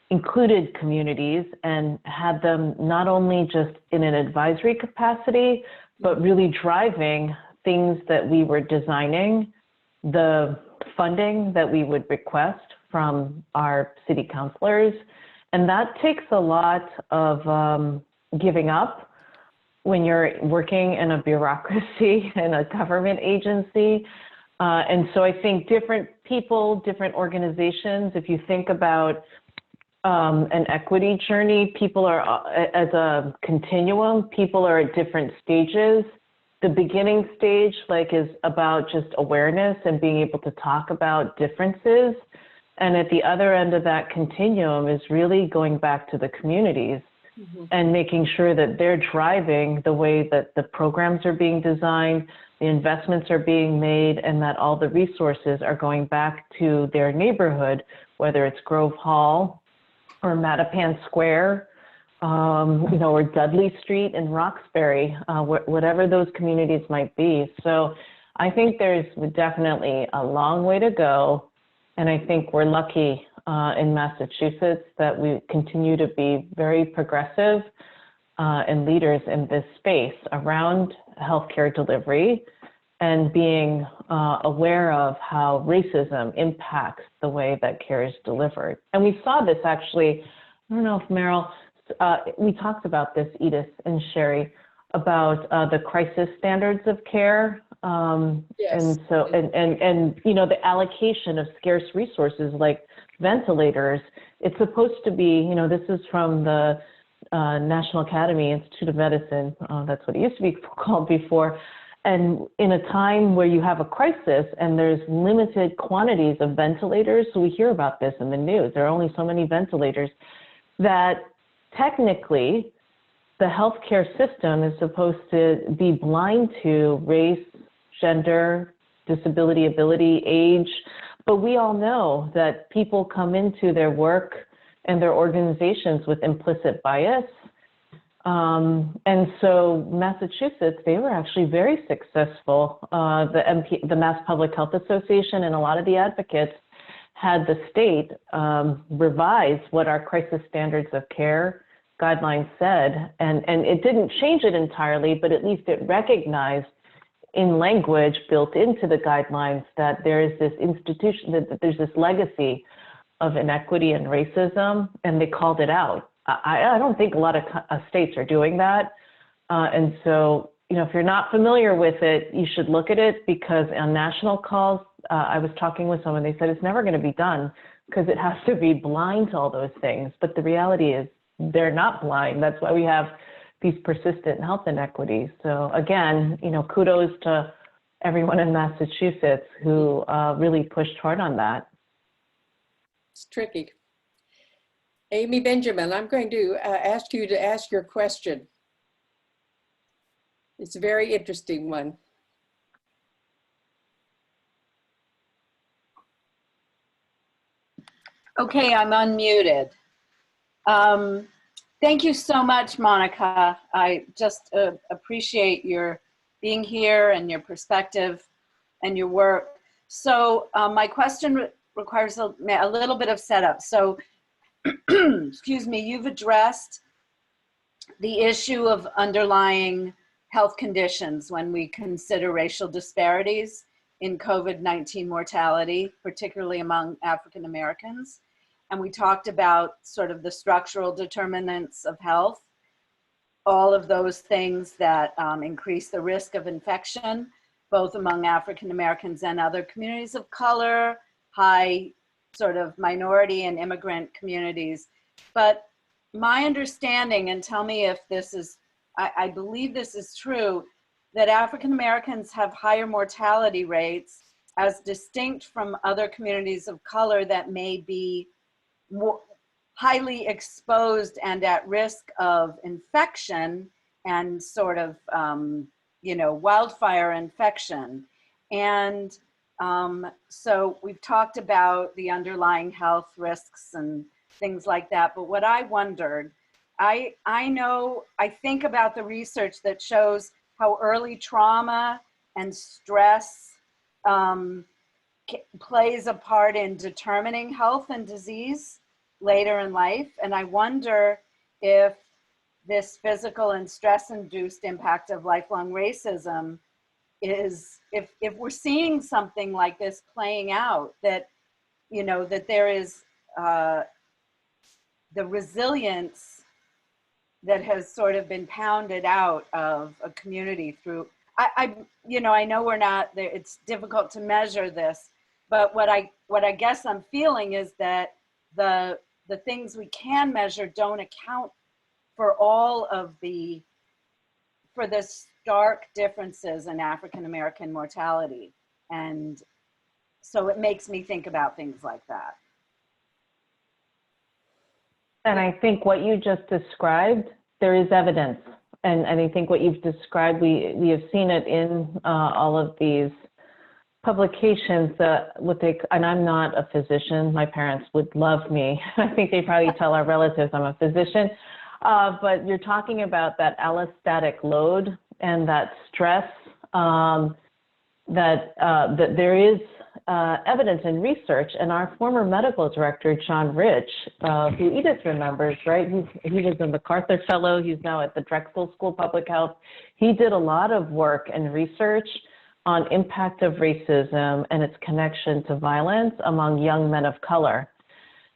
included communities and had them not only just in an advisory capacity, but really driving things that we were designing, the funding that we would request from our city councilors. And that takes a lot of giving up when you're working in a bureaucracy in a government agency. And so I think different people, different organizations, if you think about an equity journey, people are, as a continuum, people are at different stages. The beginning stage, is about just awareness and being able to talk about differences. And at the other end of that continuum is really going back to the communities and making sure that they're driving the way that the programs are being designed, the investments are being made, and that all the resources are going back to their neighborhood, whether it's Grove Hall or Mattapan Square, or Dudley Street in Roxbury, whatever those communities might be. So I think there's definitely a long way to go. And I think we're lucky in Massachusetts that we continue to be very progressive and leaders in this space around healthcare delivery and being aware of how racism impacts the way that care is delivered. And we saw this actually, I don't know if Meryl, we talked about this, Edith and Sherry, about the crisis standards of care. Yes. And so, and you know, the allocation of scarce resources like ventilators, it's supposed to be, you know, this is from the National Academy Institute of Medicine, that's what it used to be called before. And in a time where you have a crisis and there's limited quantities of ventilators, so we hear about this in the news, there are only so many ventilators, that technically the healthcare system is supposed to be blind to race, gender, disability, ability, age. But we all know that people come into their work and their organizations with implicit bias. And so Massachusetts, they were actually very successful. The Mass Public Health Association and a lot of the advocates had the state revise what our crisis standards of care guidelines said. And it didn't change it entirely, but at least it recognized in language built into the guidelines that there is this institution, that there's this legacy of inequity and racism, and they called it out. I don't think a lot of states are doing that. And so, you know, if you're not familiar with it, you should look at it, because on national calls, I was talking with someone, they said it's never going to be done because it has to be blind to all those things. But the reality is they're not blind. That's why we have these persistent health inequities. So again, you know, kudos to everyone in Massachusetts who really pushed hard on that. It's tricky. Amy Benjamin, I'm going to ask you to ask your question. It's a very interesting one. Okay, I'm unmuted. Thank you so much, Monica. I just appreciate your being here and your perspective and your work. So my question requires a little bit of setup. So, excuse me, you've addressed the issue of underlying health conditions when we consider racial disparities in COVID-19 mortality, particularly among African Americans. And we talked about sort of the structural determinants of health, all of those things that increase the risk of infection, both among African Americans and other communities of color, high sort of minority and immigrant communities. But my understanding, and tell me if this is, I believe this is true, that African Americans have higher mortality rates as distinct from other communities of color that may be more highly exposed and at risk of infection and sort of, you know, wildfire infection. And so we've talked about the underlying health risks and things like that. But what I wondered, I think about the research that shows how early trauma and stress plays a part in determining health and disease later in life. And I wonder if this physical and stress-induced impact of lifelong racism is, if we're seeing something like this playing out, that, you know, that there is the resilience that has sort of been pounded out of a community through, you know, I know we're not there, it's difficult to measure this, but what I guess I'm feeling is that the things we can measure don't account for all of the stark differences in African American mortality. And so it makes me think about things like that. And I think what you just described, there is evidence. And I think what you've described, we have seen it in all of these publications that and I'm not a physician, my parents would love me. I think they probably tell our relatives I'm a physician, but you're talking about that allostatic load and that stress, that there is evidence and research, and our former medical director, John Rich, who Edith remembers, right? He was a MacArthur Fellow. He's now at the Drexel School of Public Health. He did a lot of work and research on impact of racism and its connection to violence among young men of color.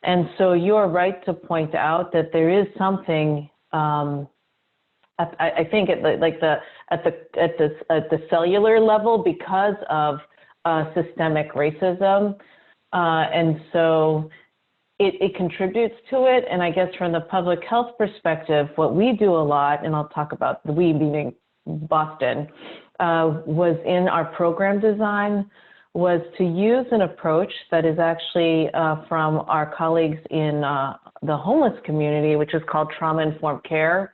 And so you're right to point out that there is something, I think at the cellular level because of systemic racism. And so it contributes to it. And I guess from the public health perspective, what we do a lot, and I'll talk about the we meaning Boston, was in our program design, was to use an approach that is actually from our colleagues in the homeless community, which is called trauma-informed care.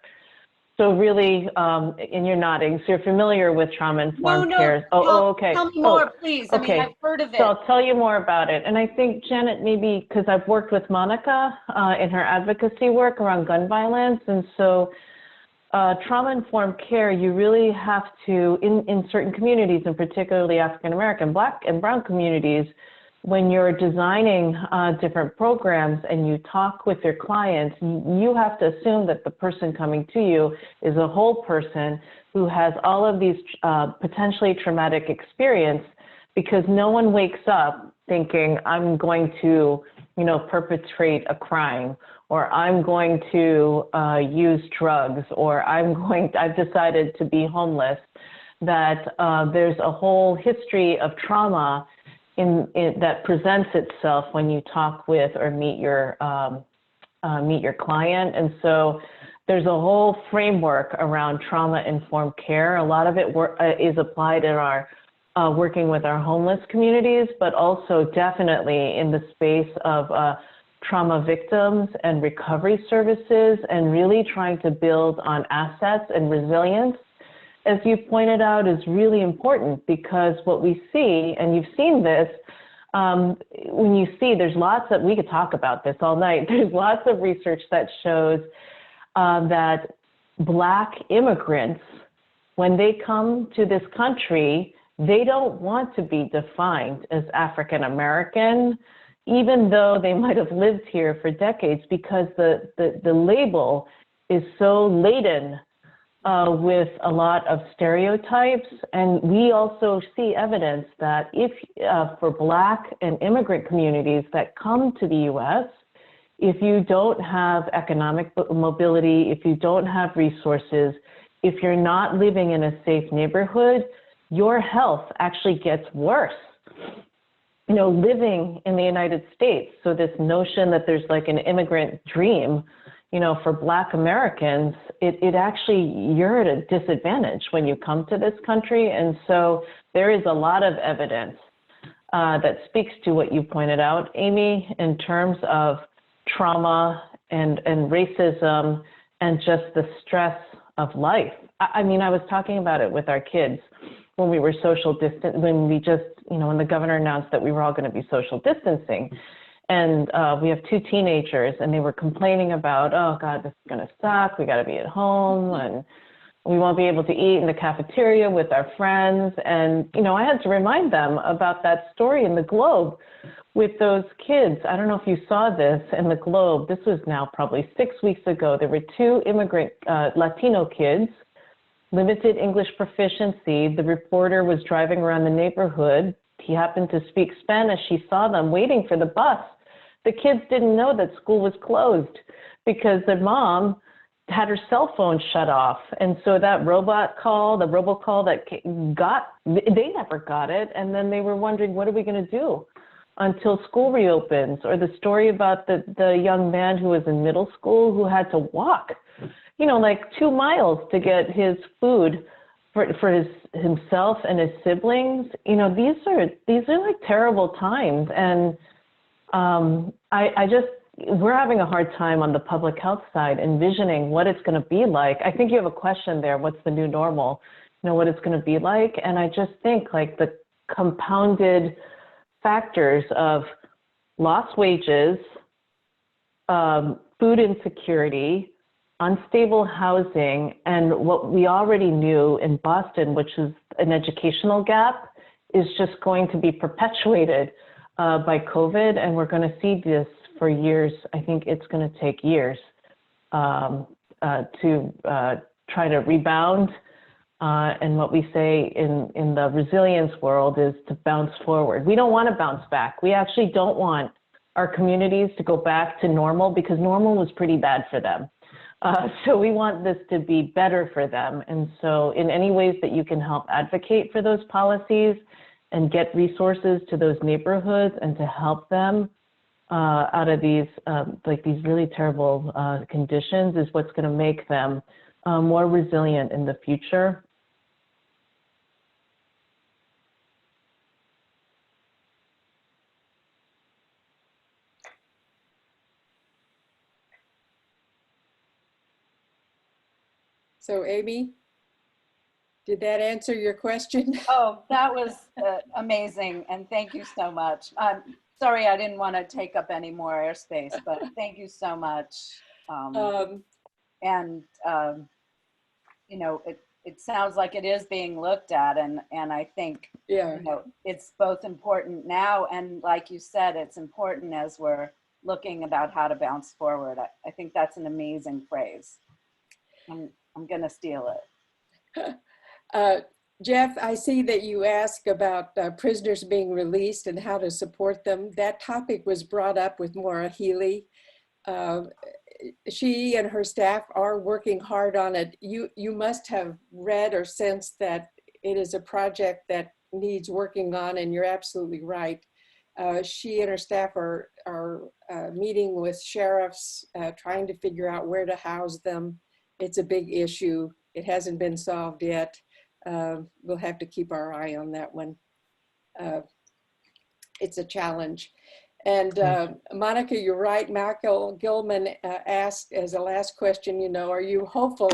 So really, and you're nodding, so you're familiar with trauma-informed care. Okay. Tell me more, please. I mean, I've heard of it. So I'll tell you more about it. And I think, Janet, maybe because I've worked with Monica in her advocacy work around gun violence. And so trauma-informed care, you really have to, in certain communities, and particularly African-American, Black and Brown communities, when you're designing different programs and you talk with your clients, you have to assume that the person coming to you is a whole person who has all of these potentially traumatic experience, because no one wakes up thinking, I'm going to, perpetrate a crime, or I'm going to use drugs, or I've decided to be homeless. That there's a whole history of trauma that presents itself when you talk with or meet your client. And so there's a whole framework around trauma-informed care. A lot of it is applied in our working with our homeless communities, but also definitely in the space of trauma victims and recovery services, and really trying to build on assets and resilience, as you pointed out, is really important, because what we see, and you've seen this, when you see, there's lots of, we could talk about this all night, there's lots of research that shows that Black immigrants, when they come to this country, they don't want to be defined as African American, even though they might have lived here for decades, because the label is so laden with a lot of stereotypes. And we also see evidence that if for Black and immigrant communities that come to the US, if you don't have economic mobility, if you don't have resources, if you're not living in a safe neighborhood, your health actually gets worse. Living in the United States, so this notion that there's like an immigrant dream, for Black Americans, it actually, you're at a disadvantage when you come to this country. And so there is a lot of evidence that speaks to what you pointed out, Amy, in terms of trauma and racism and just the stress of life. I mean, I was talking about it with our kids when we were social distance, when we just, when the governor announced that we were all going to be social distancing. And we have two teenagers, and they were complaining about, oh God, this is going to suck. We got to be at home, and we won't be able to eat in the cafeteria with our friends. And, I had to remind them about that story in the Globe with those kids. I don't know if you saw this in the Globe. This was now probably 6 weeks ago. There were two immigrant Latino kids, limited English proficiency. The reporter was driving around the neighborhood. He happened to speak Spanish. He saw them waiting for the bus. The kids didn't know that school was closed because their mom had her cell phone shut off. And so that robocall that they never got it. And then they were wondering, what are we going to do until school reopens? Or the story about the young man who was in middle school who had to walk, like 2 miles to get his food for himself and his siblings. These are like terrible times. And we're having a hard time on the public health side envisioning what it's going to be like. I think you have a question there. What's the new normal? What it's going to be like. And I just think like the compounded factors of lost wages, food insecurity, unstable housing, and what we already knew in Boston, which is an educational gap, is just going to be perpetuated by COVID, and we're going to see this for years. I think it's going to take years to try to rebound. And what we say in the resilience world is to bounce forward. We don't want to bounce back. We actually don't want our communities to go back to normal, because normal was pretty bad for them. So we want this to be better for them. And so in any ways that you can help advocate for those policies and get resources to those neighborhoods and to help them out of these these really terrible conditions is what's going to make them more resilient in the future. So Amy, did that answer your question? Oh, that was amazing, and thank you so much. I'm sorry I didn't want to take up any more airspace, but thank you so much. You know, it sounds like it is being looked at, and I think Yeah. you know, it's both important now, and like you said, it's important as we're looking about how to bounce forward. I think that's an amazing phrase. I'm gonna steal it. Jeff, I see that you asked about prisoners being released and how to support them. That topic was brought up with Maura Healy. She and her staff are working hard on it. You must have read or sensed that it is a project that needs working on, and you're absolutely right. She and her staff are meeting with sheriffs, trying to figure out where to house them. It's a big issue. It hasn't been solved yet. We'll have to keep our eye on that one. It's a challenge. And Monica, you're right. Michael Gilman asked as a last question, you know, are you hopeful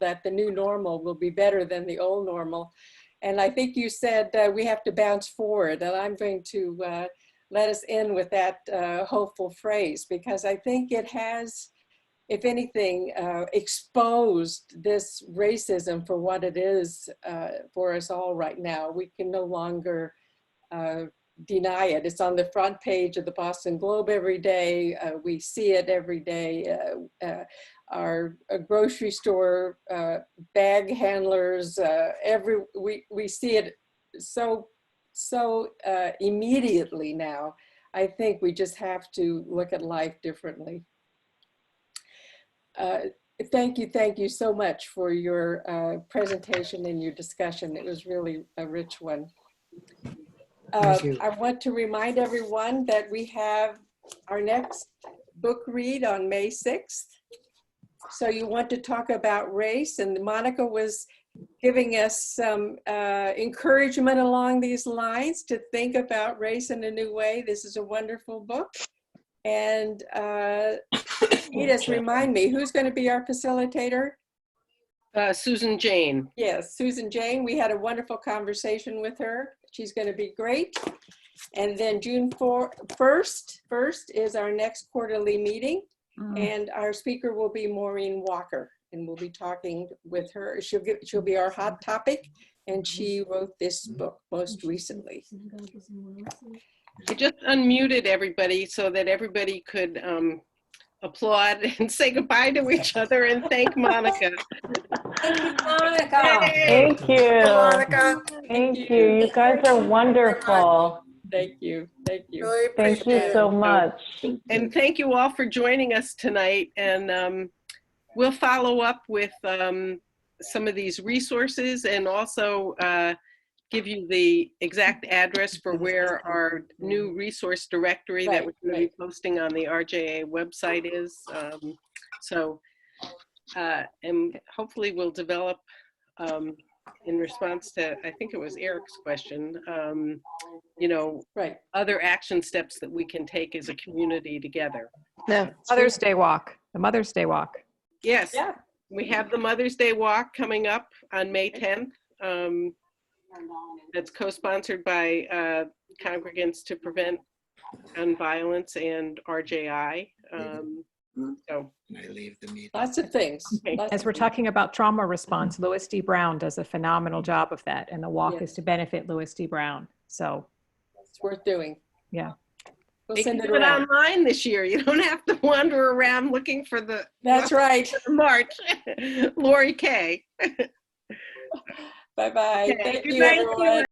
that the new normal will be better than the old normal? And I think you said we have to bounce forward. And I'm going to let us end with that hopeful phrase, because I think it has, if anything, exposed this racism for what it is for us all right now. We can no longer deny it. It's on the front page of the Boston Globe every day. We see it every day. Our grocery store bag handlers, we see it so immediately now. I think we just have to look at life differently. Thank you so much for your presentation and your discussion. It was really a rich one. I want to remind everyone that we have our next book read on May 6th. So you want to talk about race, and Monica was giving us some encouragement along these lines to think about race in a new way. This is a wonderful book. And Edith, remind me, who's going to be our facilitator? Susan Jane. Yes, Susan Jane. We had a wonderful conversation with her. She's going to be great. And then June 1st is our next quarterly meeting. And our speaker will be Maureen Walker. And we'll be talking with her. She'll be our hot topic. And she wrote this book most recently. I just unmuted everybody so that everybody could applaud and say goodbye to each other and thank Monica. Thank you, Monica. Thank you. Monica. Thank you. You guys are wonderful. Thank you. Thank you. Really Thank you appreciate so it. much. And thank you all for joining us tonight. And we'll follow up with some of these resources, and also give you the exact address for where our new resource directory that we're going to be posting on the RJI website is. And hopefully we'll develop, in response to, I think it was Eric's question, you know, other action steps that we can take as a community together. The Mother's Day walk. The Mother's Day walk. Yes, Yeah. we have the Mother's Day walk coming up on May 10th. That's co-sponsored by Congregants to Prevent Gun Violence and RJI. So, And I leave the meeting. Lots of things. Okay. Lots As of we're things. talking about trauma response, Louis D. Brown does a phenomenal job of that, and the walk Yeah. is to benefit Louis D. Brown. So, It's worth doing. yeah. We'll they can send it do it around. online this year. You don't have to wander around looking for the That's right. March. Lori K. Bye-bye. Okay, Thank good you, night, everyone.